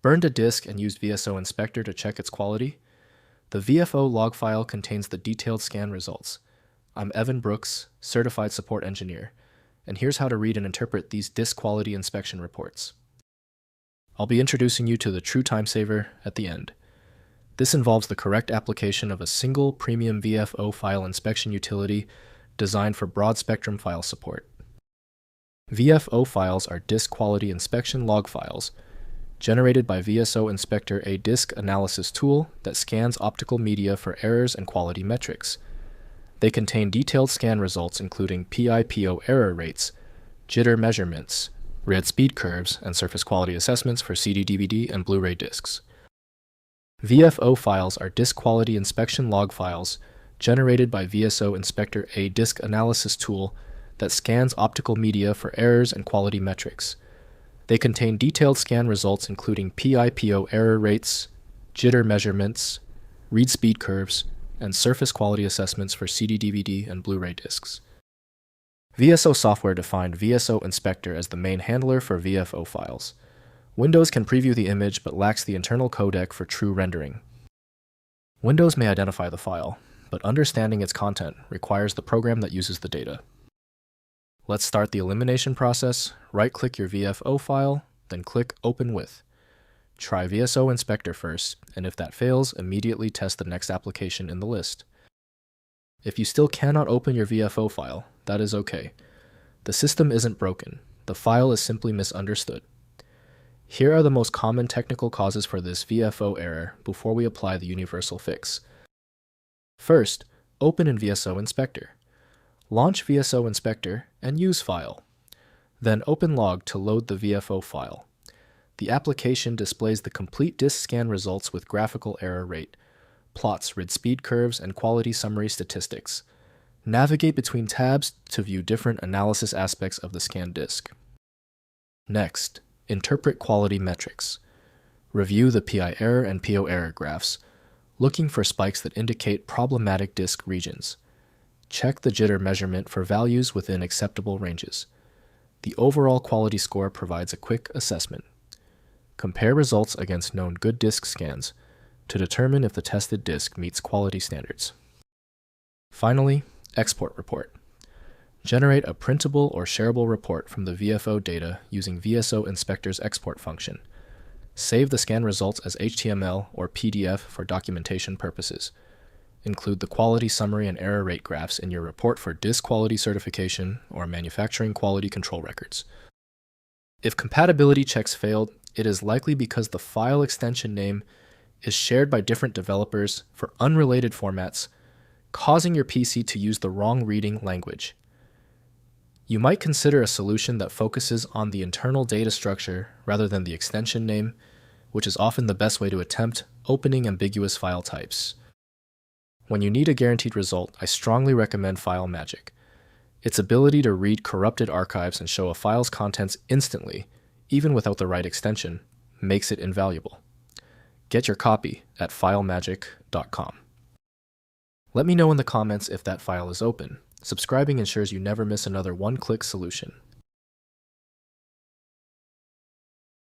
Burned a disk and used VSO Inspector to check its quality? The VFO log file contains the detailed scan results. I'm Evan Brooks, Certified Support Engineer, and here's how to read and interpret these disk quality inspection reports. I'll be introducing you to the true time saver at the end. This involves the correct application of a single premium VFO file inspection utility designed for broad spectrum file support. VFO files are disk quality inspection log files generated by VSO Inspector, a disk analysis tool that scans optical media for errors and quality metrics. They contain detailed scan results including PIPO error rates, jitter measurements, read speed curves, and surface quality assessments for CD DVD and Blu-ray discs. VFO files are disk quality inspection log files generated by VSO Inspector, a disk analysis tool that scans optical media for errors and quality metrics. They contain detailed scan results including PIPO error rates, jitter measurements, read speed curves, and surface quality assessments for CD DVD and Blu-ray discs. VSO software defined VSO Inspector as the main handler for VFO files. Windows can preview the image but lacks the internal codec for true rendering. Windows may identify the file, but understanding its content requires the program that uses the data. Let's start the elimination process. Right-click your VFO file, then click Open With. Try VSO Inspector first, and if that fails, immediately test the next application in the list. If you still cannot open your VFO file, that is okay. The system isn't broken. The file is simply misunderstood. Here are the most common technical causes for this VFO error before we apply the universal fix. First, open in VSO Inspector. Launch VSO Inspector and use File. Then open Log to load the VFO file. The application displays the complete disk scan results with graphical error rate, plots read speed curves, and quality summary statistics. Navigate between tabs to view different analysis aspects of the scanned disk. Next, interpret quality metrics. Review the PI error and PO error graphs, looking for spikes that indicate problematic disk regions. Check the jitter measurement for values within acceptable ranges. The overall quality score provides a quick assessment. Compare results against known good disk scans to determine if the tested disk meets quality standards. Finally, export report. Generate a printable or shareable report from the VFO data using VSO Inspector's export function. Save the scan results as HTML or PDF for documentation purposes. Include the quality summary and error rate graphs in your report for disk quality certification or manufacturing quality control records. If compatibility checks failed, it is likely because the file extension name is shared by different developers for unrelated formats, causing your PC to use the wrong reading language. You might consider a solution that focuses on the internal data structure rather than the extension name, which is often the best way to attempt opening ambiguous file types. When you need a guaranteed result, I strongly recommend FileMagic. Its ability to read corrupted archives and show a file's contents instantly, even without the right extension, makes it invaluable. Get your copy at filemagic.com. Let me know in the comments if that file is open. Subscribing ensures you never miss another one-click solution.